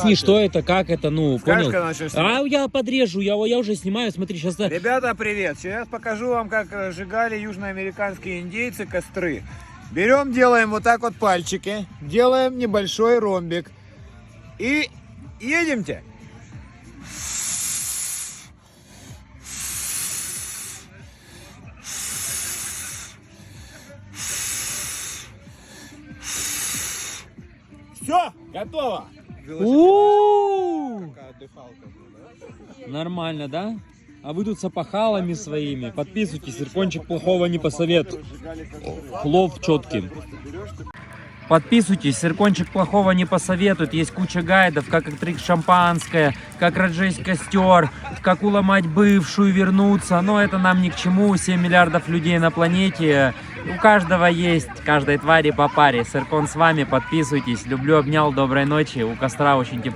Объясни, что это, как это, ну, Скажешь, понял? когда начнешь снимать? А я подрежу, я уже снимаю, смотри, сейчас... Ребята, привет! Сейчас покажу вам, как сжигали южноамериканские индейцы костры. Берем, делаем вот так вот пальчики, делаем небольшой ромбик и едемте. Все, готово. У-у-у! Нормально, да? А вы тут с опахалами своими. Подписывайтесь, Серкончик плохого не посоветует. Плов четкий. Подписывайтесь, Серкончик плохого не посоветует. Есть куча гайдов, как открыть шампанское, как разжечь костер, как уломать бывшую, вернуться. Но это нам ни к чему. 7 миллиардов людей на планете. У каждого есть, каждой твари по паре. Серкон с вами, подписывайтесь. Люблю, обнял, доброй ночи. У костра очень тепло.